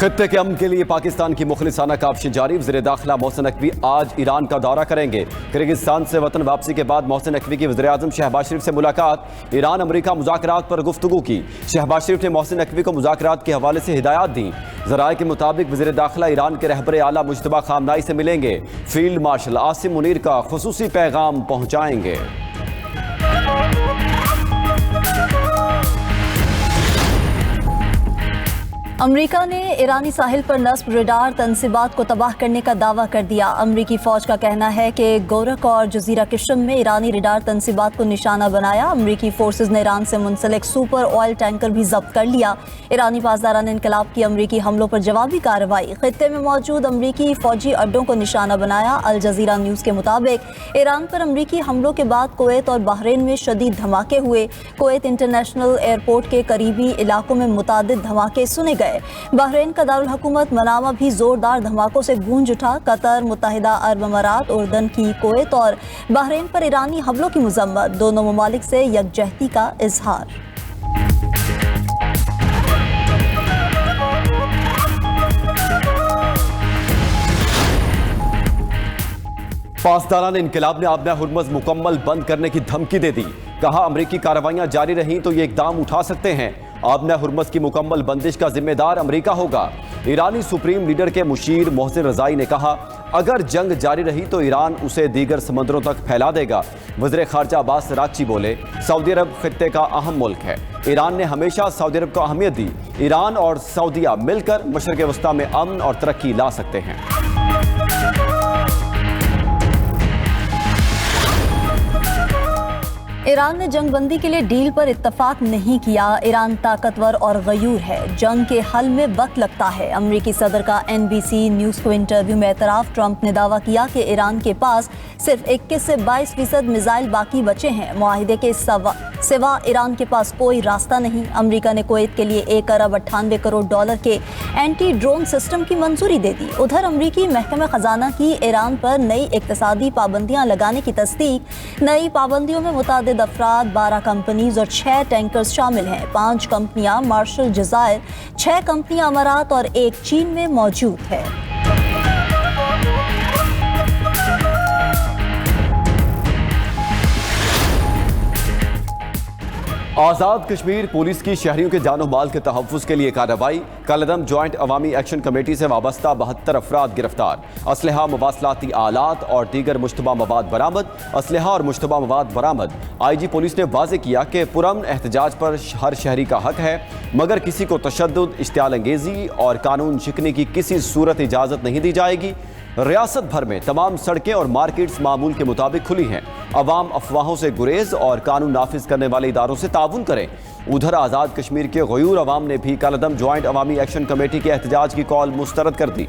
خطے کے امن کے لیے پاکستان کی مخلصانہ کاوشیں جاری۔ وزیر داخلہ محسن نقوی آج ایران کا دورہ کریں گے۔ کرغزستان سے وطن واپسی کے بعد محسن نقوی کی وزیر اعظم شہباز شریف سے ملاقات۔ ایران امریکہ مذاکرات پر گفتگو کی۔ شہباز شریف نے محسن نقوی کو مذاکرات کے حوالے سے ہدایات دیں۔ ذرائع کے مطابق وزیر داخلہ ایران کے رہبر اعلیٰ مجتبیٰ خامنائی سے ملیں گے۔ فیلڈ مارشل عاصم منیر کا خصوصی پیغام پہنچائیں گے۔ امریکہ نے ایرانی ساحل پر نصب ریڈار تنصیبات کو تباہ کرنے کا دعویٰ کر دیا۔ امریکی فوج کا کہنا ہے کہ گورک اور جزیرہ قشم میں ایرانی ریڈار تنصیبات کو نشانہ بنایا۔ امریکی فورسز نے ایران سے منسلک سپر آئل ٹینکر بھی ضبط کر لیا۔ ایرانی پاسداران انقلاب کی امریکی حملوں پر جوابی کارروائی۔ خطے میں موجود امریکی فوجی اڈوں کو نشانہ بنایا۔ الجزیرہ نیوز کے مطابق ایران پر امریکی حملوں کے بعد کویت اور بحرین میں شدید دھماکے ہوئے۔ کویت انٹرنیشنل ایئرپورٹ کے قریبی علاقوں میں متعدد دھماکے سنے گئے۔ بحرین کا دارالحکومت منامہ بھی زوردار دھماکوں سے گونج اٹھا۔ قطر، متحدہ عرب امارات، اردن کی کویت اور بحرین پر ایرانی حملوں کی مذمت۔ دونوں ممالک سے یکجہتی کا اظہار۔ پاسداران انقلاب نے آبنہ ہرمز مکمل بند کرنے کی دھمکی دے دی۔ کہا امریکی کارروائیاں جاری رہیں تو یہ اقدام اٹھا سکتے ہیں۔ آبنہ ہرمز کی مکمل بندش کا ذمہ دار امریکہ ہوگا۔ ایرانی سپریم لیڈر کے مشیر محسن رضائی نے کہا اگر جنگ جاری رہی تو ایران اسے دیگر سمندروں تک پھیلا دے گا۔ وزیر خارجہ عباس راغچی بولے سعودی عرب خطے کا اہم ملک ہے۔ ایران نے ہمیشہ سعودی عرب کو اہمیت دی۔ ایران اور سعودیہ مل کر مشرق وسطیٰ میں امن اور ترقی لا سکتے ہیں۔ ایران نے جنگ بندی کے لیے ڈیل پر اتفاق نہیں کیا۔ ایران طاقتور اور غیور ہے۔ جنگ کے حل میں وقت لگتا ہے۔ امریکی صدر کا NBC نیوز کو انٹرویو میں اعتراف۔ ٹرمپ نے دعویٰ کیا کہ ایران کے پاس صرف 21 سے 22% میزائل باقی بچے ہیں۔ معاہدے کے سوا ایران کے پاس کوئی راستہ نہیں۔ امریکہ نے کویت کے لیے $1.98 کروڑ کے اینٹی ڈرون سسٹم کی منظوری دے دی۔ ادھر امریکی محکمہ خزانہ کی ایران پر نئی اقتصادی پابندیاں لگانے کی تصدیق۔ نئی پابندیوں میں متعدد افراد، 12 کمپنیز اور 6 ٹینکرز شامل ہیں۔ 5 کمپنیاں مارشل جزائر، 6 کمپنیاں امارات اور 1 چین میں موجود ہے۔ آزاد کشمیر پولیس کی شہریوں کے جان و مال کے تحفظ کے لیے کارروائی۔ کالعدم جوائنٹ عوامی ایکشن کمیٹی سے وابستہ 72 افراد گرفتار۔ اسلحہ، مواصلاتی آلات اور دیگر مشتبہ مواد برآمد۔ اسلحہ اور مشتبہ مواد برآمد۔ IG پولیس نے واضح کیا کہ پرامن احتجاج پر ہر شہری کا حق ہے، مگر کسی کو تشدد، اشتعال انگیزی اور قانون شکنی کی کسی صورت اجازت نہیں دی جائے گی۔ ریاست بھر میں تمام سڑکیں اور مارکیٹس معمول کے مطابق کھلی ہیں۔ عوام افواہوں سے گریز اور قانون نافذ کرنے والے اداروں سے تعاون کریں۔ ادھر آزاد کشمیر کے غیور عوام نے بھی کالعدم جوائنٹ عوامی ایکشن کمیٹی کے احتجاج کی کال مسترد کر دی۔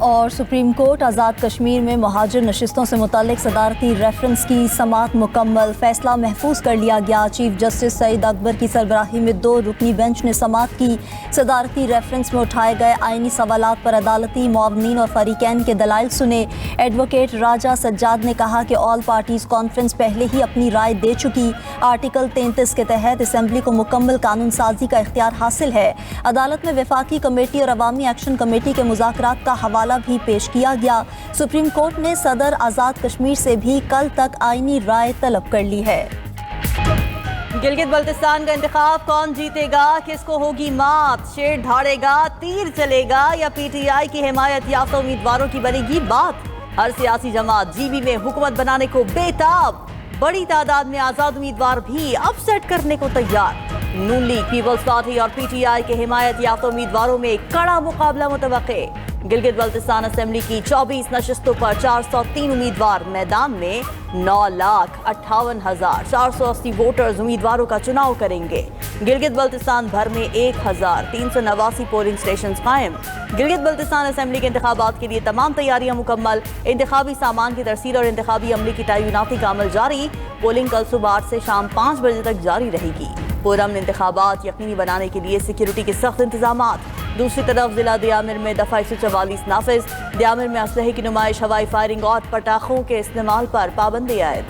اور سپریم کورٹ آزاد کشمیر میں مہاجر نشستوں سے متعلق صدارتی ریفرنس کی سماعت مکمل۔ فیصلہ محفوظ کر لیا گیا۔ چیف جسٹس سعید اکبر کی سربراہی میں 2 رکنی بینچ نے سماعت کی۔ صدارتی ریفرنس میں اٹھائے گئے آئینی سوالات پر عدالتی معاونین اور فریقین کے دلائل سنے۔ ایڈوکیٹ راجہ سجاد نے کہا کہ آل پارٹیز کانفرنس پہلے ہی اپنی رائے دے چکی۔ آرٹیکل 33 کے تحت اسمبلی کو مکمل قانون سازی کا اختیار حاصل ہے۔ عدالت میں وفاقی کمیٹی اور عوامی ایکشن کمیٹی کے مذاکرات کا حوالہ بھی پیش کیا گیا۔ سپریم کورٹ نے صدر آزاد کشمیر سے بھی کل تک آئینی رائے طلب کر لی ہے۔ گلگت بلتستان کا انتخاب کون جیتے گا؟ کس کو ہوگی مات؟ شیر دھاڑے گا، تیر چلے گا یا PTI کی حمایت یافتہ امیدواروں کی بنے گی بات؟ ہر سیاسی جماعت GB میں حکومت بنانے کو بے تاب۔ بڑی تعداد میں آزاد امیدوار بھی اپ سیٹ کرنے کو تیار۔ نون لیگ، پیپلز پارٹی اور PTI کے حمایت یافتہ امیدواروں میں کڑا مقابلہ متوقع۔ گلگت بلتستان اسمبلی کی 24 نشستوں پر 403 امیدوار میدان میں۔ 9,58,480 ووٹرز امیدواروں کا چناؤ کریں گے۔ گلگت بلتستان بھر میں 1,389 پولنگ سٹیشنز قائم۔ گلگت بلتستان اسمبلی کے انتخابات کے لیے تمام تیاریاں مکمل۔ انتخابی سامان کی ترسیل اور انتخابی عملے کی تعیناتی کا عمل جاری۔ پولنگ کل صبح 8 سے شام 5 بجے تک جاری رہے گی۔ پرامن انتخابات یقینی بنانے کے لیے سیکیورٹی کے سخت انتظامات۔ دوسری طرف ضلع دیامر میں دفعہ 144 نافذ۔ دیامر میں اسلحے کی نمائش، ہوائی فائرنگ اور پٹاخوں کے استعمال پر پابندی عائد۔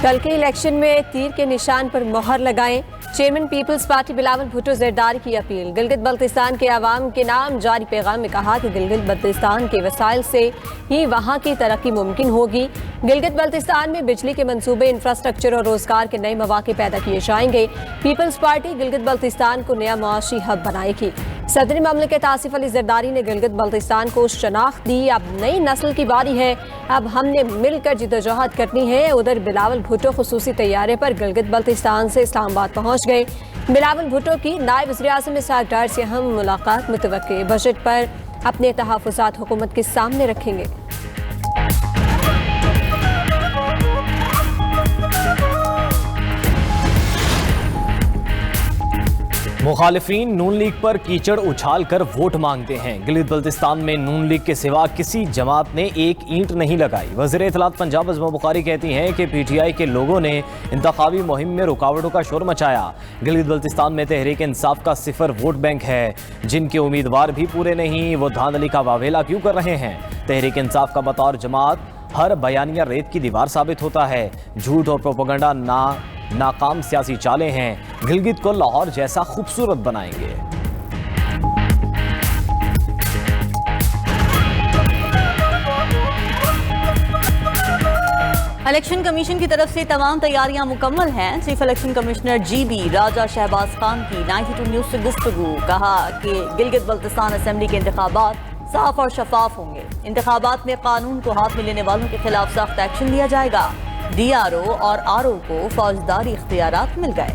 कल के इलेक्शन में तीर के निशान पर मोहर लगाएं, चेयरमैन पीपल्स पार्टी बिलावल भुट्टो जरदारी की अपील। गिलगित बल्तिस्तान के अवाम के नाम जारी पैगाम में कहा कि गिलगित बल्तिस्तान के वसाइल से ही वहाँ की तरक्की मुमकिन होगी। गिलगित बल्तिस्तान में बिजली के मंसूबे, इंफ्रास्ट्रक्चर और रोजगार के नए मौके पैदा किए जाएंगे। पीपल्स पार्टी गिलगित बल्तिस्तान को नया मुआशी हब बनाएगी। सदर ममलिकत आसिफ अली जरदारी ने गिलगित बल्तिस्तान को शनाख्त दी। अब नई नस्ल की बारी है, अब हमने मिलकर जिद्दोजहद करनी है। उधर बिलावल भुट्टो खुसूसी तैयारे पर गिलगित बल्तिस्तान से इस्लामाबाद पहुंच गए। बिलावल भुट्टो की नायब वज़ीर-ए-आज़म इसहाक डार से अहम मुलाकात मुतवक्के। बजट पर अपने तहफ़्फ़ुज़ात हुकूमत के सामने रखेंगे। मुखालिफिन नून लीग पर कीचड़ उछाल कर वोट मांगते हैं। गिलगित बल्तिस्तान में नून लीग के सिवा किसी जमात ने एक ईंट नहीं लगाई। वज़ीर इत्तलात पंजाब अज़मा बुखारी कहती हैं कि पीटीआई के लोगों ने इंतखाबी मुहिम में रुकावटों का शोर मचाया। गिलगित बल्तिस्तान में तहरीक इंसाफ का सिफर वोट बैंक है। जिनके उम्मीदवार भी पूरे नहीं, वो धांधली का वावेला क्यों कर रहे हैं। तहरीक इंसाफ का बतौर जमात हर बयानिया रेत की दीवार साबित होता है। झूठ और प्रोपेगेंडा नाकाम सियासी चालें हैं। गिलगित को लाहौर जैसा खूबसूरत बनाएंगे। इलेक्शन कमीशन की तरफ से तमाम तैयारियां मुकम्मल हैं। चीफ इलेक्शन कमिश्नर GB राजा शहबाज खान की 92 न्यूज़ से गुफ्तगू। कहा कि गिलगित बल्तिस्तान असेंबली के इंतखाबात साफ और शफाफ होंगे। इंतखाबात में कानून को हाथ में लेने वालों के खिलाफ सख्त एक्शन लिया जाएगा। DRO और RO को फौजदारी इख्तियारात मिल गए।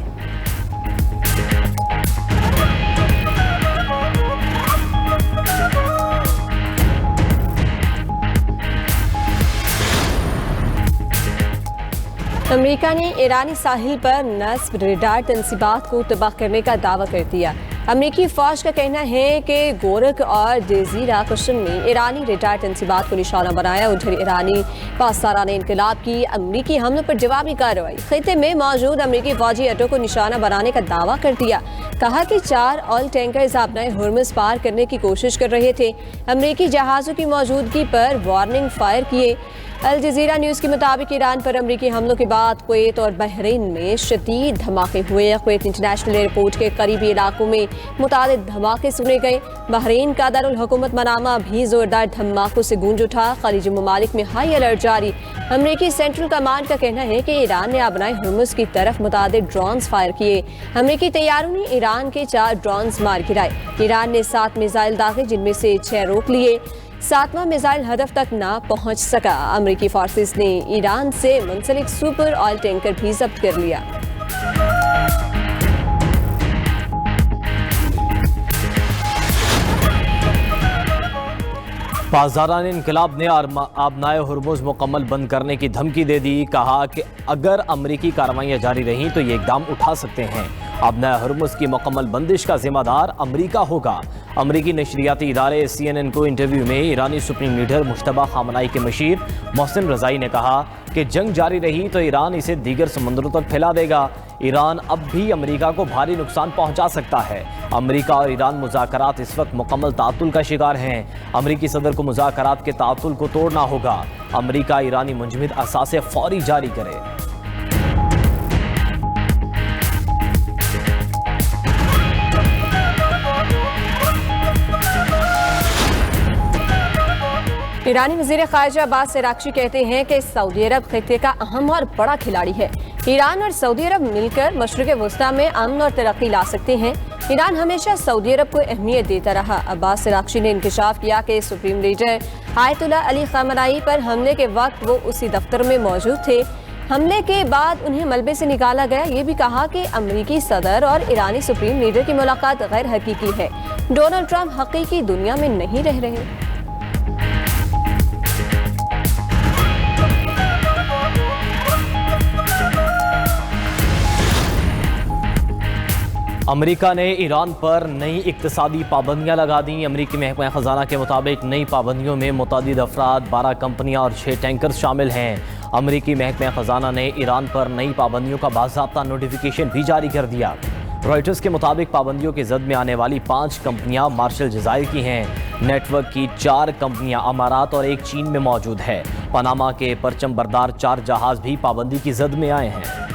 अमेरिका ने ईरानी साहिल पर नस्ब रेडार तंसीबात को तबाह करने का दावा कर दिया। अमेरिकी फौज का कहना है कि गोरख और जजीरा कश्म में ईरानी रेडार तंसीबात को निशाना बनाया। उधर ईरानी पासदाराने इनकलाब की अमेरिकी हमलों पर जवाबी कार्रवाई। खित्ते में मौजूद अमेरिकी फौजी अड्डों को निशाना बनाने का दावा कर दिया। कहा कि 4 ऑयल टैंकर्स अपना हुर्मुज़ पार करने की कोशिश कर रहे थे। अमेरिकी जहाज़ों की मौजूदगी पर वार्निंग फायर किए। अल जज़ीरा न्यूज़ के मुताबिक ईरान पर अमेरिकी हमलों के बाद कुवैत और बहरीन में शदीद धमाके हुए। कुवैत इंटरनेशनल एयरपोर्ट के करीबी इलाकों में मुतादिद धमाके सुने गए। बहरीन का दारुल हुकूमत मनामा भी जोरदार धमाकों से गूंज उठा। खलीजी ममालिक में हाई अलर्ट जारी। अमेरिकी सेंट्रल कमांड का कहना है कि ईरान ने अपनाए हुर्मुज़ की तरफ मुतादिद ड्रोन्स फायर किए। अमेरिकी तैयारों ने ईरान के 4 ड्रोन्स मार गिराए। ईरान ने 7 मिसाइल दागे, जिनमें से 6 रोक लिए। 7वां मिसाइल हदफ तक ना पहुंच सका। अमेरिकी फोर्सेस ने ईरान से मुंसलिक सुपर ऑयल टैंकर भी जब्त कर लिया। पासदाराने इनकलाब ने आबनाए हुर्मुज़ मुकम्मल बंद करने की धमकी दे दी। कहा कि अगर अमरीकी कार्रवाइयाँ जारी रहीं तो ये इक़दाम उठा सकते हैं। आबनाए हुर्मुज़ की मुकम्मल बंदिश का जिम्मेदार अमरीका होगा। अमरीकी नशरियाती इदारे CNN को इंटरव्यू में ईरानी सुप्रीम लीडर मुश्तबा खामनाई के मशीर मोहसिन रज़ाई ने कहा कि जंग जारी रही तो ईरान इसे दीगर समंदरों तक फैला देगा। ईरान अब भी अमरीका को भारी नुकसान पहुंचा सकता है। अमरीका और ईरान मुज़ाकरात इस वक्त मुकम्मल तातुल का शिकार हैं। अमरीकी सदर को मुज़ाकरात के तातुल को तोड़ना होगा। अमरीका ईरानी मुंजमद असासे फौरी जारी करे। ईरानी वज़ीर ख़ारिजा अब्बास अराग़ची कहते हैं कि सऊदी अरब खित्ते का अहम और बड़ा खिलाड़ी है। ईरान और सऊदी अरब मिलकर मशरिक़ वस्ता में अमन और तरक्की ला सकते हैं। ईरान हमेशा सऊदी अरब को अहमियत देता रहा। अब्बास अराग़ची ने इंकशाफ किया कि supreme leader Ayatollah Ali Khamenei पर हमले के वक्त वो उसी दफ्तर में मौजूद थे। हमले के बाद उन्हें मलबे से निकाला गया। ये भी कहा कि अमरीकी सदर और ईरानी सुप्रीम लीडर की मुलाकात गैर हकीकी है। डोनाल्ड ट्रंप हकीकी दुनिया में नहीं रह रहे। अमेरिका ने ईरान पर नई इक्तिसादी पाबंदियां लगा दी। अमेरिकी महकमा ख़जाना के मुताबिक नई पाबंदियों में मुतअद्दिद अफराद, 12 कंपनियां और 6 टैंकर्स शामिल हैं। अमेरिकी महकमा ख़जाना ने ईरान पर नई पाबंदियों का बाज़ाब्ता नोटिफिकेशन भी जारी कर दिया। रॉयटर्स के मुताबिक पाबंदियों की जद में आने वाली 5 कंपनियां मार्शल जज़ायर की हैं। नेटवर्क की 4 कंपनियां अमारात और 1 चीन में मौजूद है। पनामा के परचम बरदार 4 जहाज भी पाबंदी की जद में आए हैं।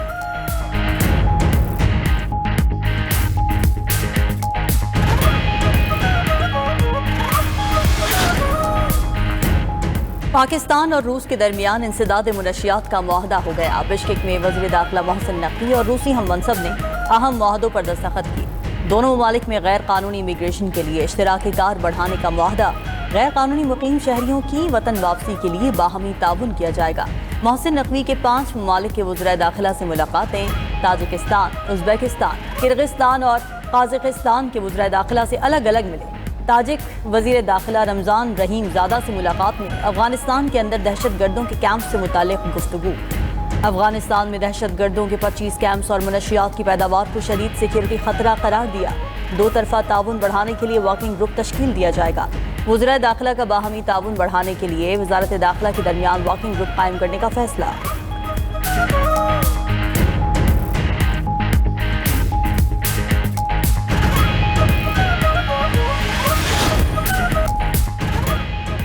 पाकिस्तान और रूस के दरमियान इंसदाद मुनशियात का मुआहदा हो गया। बिश्केक में वज़ीर दाखिला मोहसिन नकवी और रूसी हम मनसब ने अहम मुआहदों पर दस्तखत किए। दोनों ममालिक में गैर कानूनी इमिग्रेशन के लिए इश्तराकी कार बढ़ाने का मुआहदा, गैर कानूनी मुकीम शहरियों की वतन वापसी के लिए बाहमी ताउन किया जाएगा। मोहसिन नकवी के 5 ममालिक के वज़ीर दाखिला से मुलाकातें ताजिकिस्तान, उज़्बेकिस्तान, किर्गिस्तान और काज़ाकिस्तान के वज़ीर दाखिला से अलग अलग मिले। ताजिक वज़ीर दाखिला रमज़ान रहीम ज़ादा से मुलाकात में अफ़गानिस्तान के अंदर दहशत गर्दों के कैंप से मुताल्लिक़ गुफ्तगू। अफ़गानिस्तान में दहशत गर्दों के 25 कैंप्स और मनशियात की पैदावार को शदीद सिक्योरिटी ख़तरा करार दिया। 2 तरफ़ा ताउन बढ़ाने के लिए वर्किंग ग्रुप तश्कील दिया जाएगा। वज़ीर दाखिला का बाहमी ताउन बढ़ाने के लिए वज़ारत दाखिला के दरमियान वर्किंग ग्रुप कायम करने का फैसला।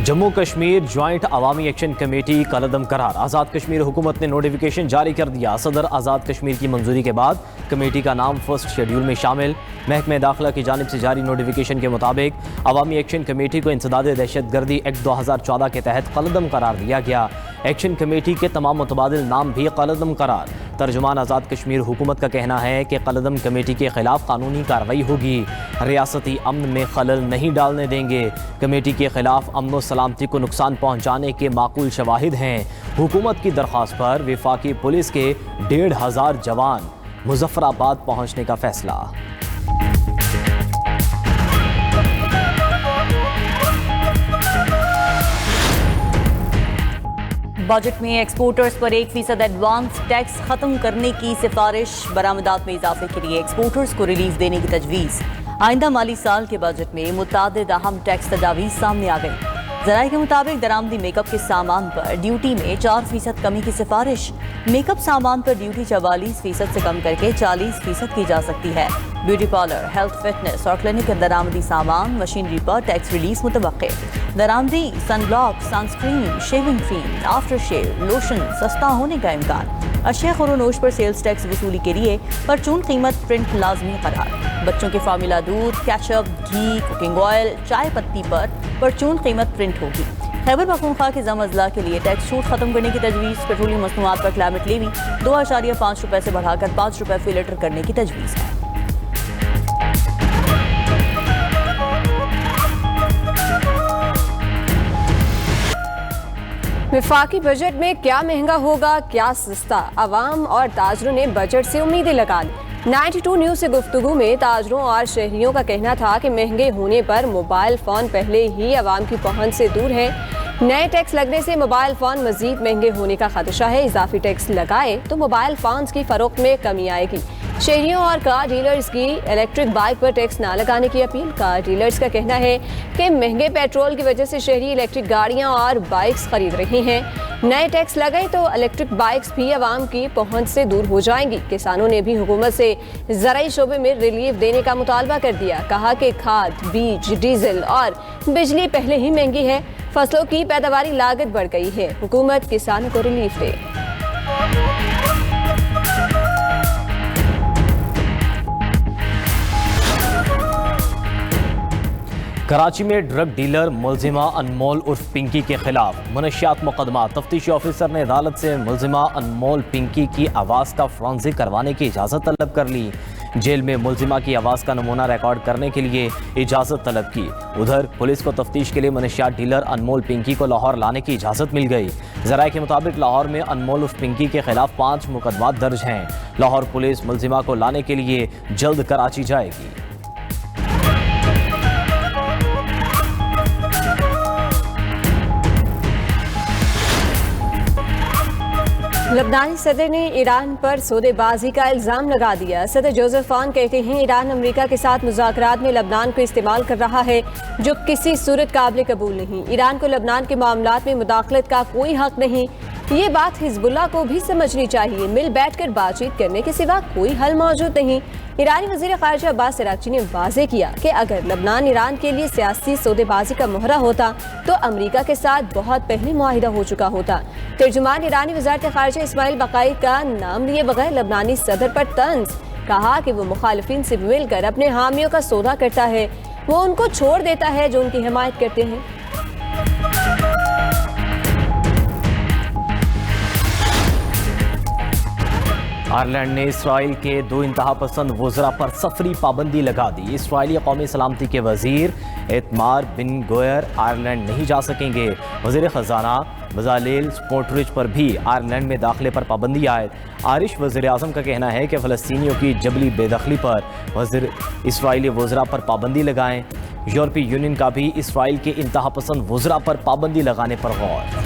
जम्मू कश्मीर ज्वाइंट अवामी एक्शन कमेटी कलअदम करार। आज़ाद कश्मीर हुकूमत ने नोटिफिकेशन जारी कर दिया। सदर आज़ाद कश्मीर की मंजूरी के बाद कमेटी का नाम फर्स्ट शेड्यूल में शामिल। महकमे दाखिला की जानिब से जारी नोटिफिकेशन के मुताबिक अवामी एक्शन कमेटी को इंसदाद दहशत गर्दी एक्ट 2014 के तहत कलअदम करार दिया गया। एक्शन कमेटी के तमाम मुतबादिल नाम भी कलअदम करार। तर्जुमान आज़ाद कश्मीर हुकूमत का कहना है कि कलअदम कमेटी के खिलाफ कानूनी कार्रवाई होगी। रियासती अमन में खलल नहीं डालने देंगे। कमेटी के खिलाफ अमन व सलामती को नुकसान पहुँचाने के माकूल शवाहिद हैं। हुकूमत की दरख्वास्त पर वफाकी पुलिस के 1500 जवान मुजफ्फराबाद पहुँचने का फैसला। बजट में एक्सपोर्टर्स पर 1% एडवांस टैक्स खत्म करने की सिफारिश। बरामदात में इजाफे के लिए एक्सपोर्टर्स को रिलीफ देने की तजवीज़। आइंदा माली साल के बजट में मुतअद्दिद अहम टैक्स तजावीज़ सामने आ गई। ज़राए के मुताबिक दरामदी मेकअप के सामान पर ड्यूटी में 4% कमी की सिफारिश। मेकअप सामान पर ड्यूटी 44% से कम करके 40% की जा सकती है। ब्यूटी पार्लर, हेल्थ फिटनेस और क्लिनिक के दरामदी सामान मशीनरी पर टैक्स रिलीफ मुतवक्के। दरामदी sunblock, sunscreen, shaving cream, after shave, lotion सस्ता होने का इम्कान। अशिया खुरोनोश पर सेल्स टैक्स वसूली के लिए परचून कीमत प्रिंट लाजमी करार। बच्चों के फार्मूला दूध, केचप, घी, कुकिंग ऑयल, चाय पत्ती पर परचून कीमत प्रिंट होगी। खैबर पख्तूनख्वा के ज़म अजला के लिए टैक्स छूट खत्म करने की तजवीज़। पेट्रोलियम मसनूआत पर क्लाइमेट लेवी 2.5 रुपये से बढ़ाकर 5 रुपये फी लीटर करने की तजवीज़ है। वफाकी बजट में क्या महंगा होगा, क्या सस्ता? अवाम और ताजरों ने बजट से उम्मीदें लगा ली। 92 न्यूज़ से गुफ्तगू में ताजरों और शहरियों का कहना था कि महंगे होने पर मोबाइल फ़ोन पहले ही अवाम की पहुंच से दूर है। नए टैक्स लगने से मोबाइल फ़ोन मज़ीद महंगे होने का खदशा है। इजाफी टैक्स लगाए तो मोबाइल फ़ोन्स की फ़रोख्त में कमी आएगी। शहरियों और कार डीलर्स की इलेक्ट्रिक बाइक पर टैक्स ना लगाने की अपील। कार डीलर्स का कहना है कि महंगे पेट्रोल की वजह से शहरी इलेक्ट्रिक गाड़ियां और बाइक्स खरीद रहे हैं। नए टैक्स लगाए तो इलेक्ट्रिक बाइक्स भी आवाम की पहुंच से दूर हो जाएंगी। किसानों ने भी हुकूमत से ज़राई शोबे में रिलीफ देने का मुतालबा कर दिया। कहा कि खाद, बीज, डीजल और बिजली पहले ही महंगी है। फसलों की पैदावारी लागत बढ़ गई है। हुकूमत किसानों को रिलीफ दे। कराची में ड्रग डीलर मुलजिमा अनमोल उर्फ पिंकी के खिलाफ मनशियात मुकदमा। तफ्तीशी ऑफिसर ने अदालत से मुलजिमा अनमोल पिंकी की आवाज़ का फॉरेंसिक करवाने की इजाज़त तलब कर ली। जेल में मुलजिमा की आवाज़ का नमूना रिकॉर्ड करने के लिए इजाज़त तलब की। उधर पुलिस को तफ्तीश के लिए मनशियात डीलर अनमोल पिंकी को लाहौर लाने की इजाज़त मिल गई। ज़राए के मुताबिक लाहौर में अनमोल उर्फ पिंकी के खिलाफ 5 मुकदमा दर्ज हैं। लाहौर पुलिस मुलजिमा को लाने के लिए जल्द कराची जाएगी। लबनानी सदर ने ईरान पर सौदेबाजी का इल्ज़ाम लगा दिया। सदर जोसेफ ऑन कहते हैं ईरान अमेरिका के साथ मुज़ाकरात में लबनान को इस्तेमाल कर रहा है, जो किसी सूरत काबिल कबूल नहीं। ईरान को लबनान के मामलात में मुदाखलत का कोई हक नहीं। یہ بات حزب اللہ کو بھی سمجھنی چاہیے، مل بیٹھ کر بات چیت کرنے کے سوا کوئی حل موجود نہیں۔ ایرانی وزیر خارجہ عباس عراقچی نے واضح کیا کہ اگر لبنان ایران کے لیے سیاسی سودے بازی کا مہرہ ہوتا تو امریکہ کے ساتھ بہت پہلے معاہدہ ہو چکا ہوتا۔ ترجمان ایرانی وزارت خارجہ اسماعیل بقائی کا نام لیے بغیر لبنانی صدر پر طنز، کہا کہ وہ مخالفین سے مل کر اپنے حامیوں کا سودا کرتا ہے، وہ ان کو چھوڑ دیتا ہے جو ان کی حمایت کرتے ہیں۔ آئرلینڈ نے اسرائیل کے 2 انتہا پسند وزراء پر سفری پابندی لگا دی۔ اسرائیلی قومی سلامتی کے وزیر ایتمار بن گوئر آئرلینڈ نہیں جا سکیں گے۔ وزیر خزانہ بزالیل سموٹرچ پر بھی آئرلینڈ میں داخلے پر پابندی عائد۔ آئرش وزیر اعظم کا کہنا ہے کہ فلسطینیوں کی جبری بے دخلی پر اسرائیلی وزراء پر پابندی لگائیں۔ یورپی یونین کا بھی اسرائیل کے انتہا پسند وزراء پر پابندی لگانے پر غور۔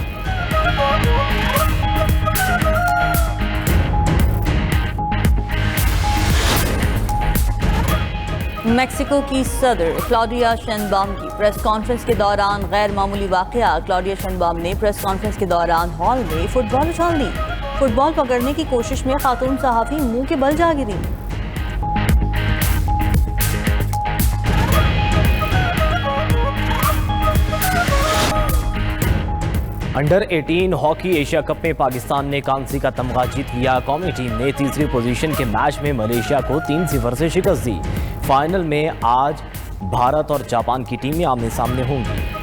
میکسیکو کی صدر کلاڈیا شینبام کی پریس کانفرنس کے دوران غیر معمولی واقعہ۔ کلاڈیا شینبام نے پریس کانفرنس کے دوران ہال میں فٹ بال اچھال دی۔ فٹ بال پکڑنے کی کوشش میں خاتون صحافی منہ کے بل جا گری۔ انڈر 18 ہاکی ایشیا کپ میں پاکستان نے کانسی کا تمغہ جیت لیا۔ قومی ٹیم نے تیسری پوزیشن کے میچ میں ملیشیا کو 3-0 سے شکست دی۔ فائنل میں آج بھارت اور جاپان کی ٹیمیں آمنے سامنے ہوں گی۔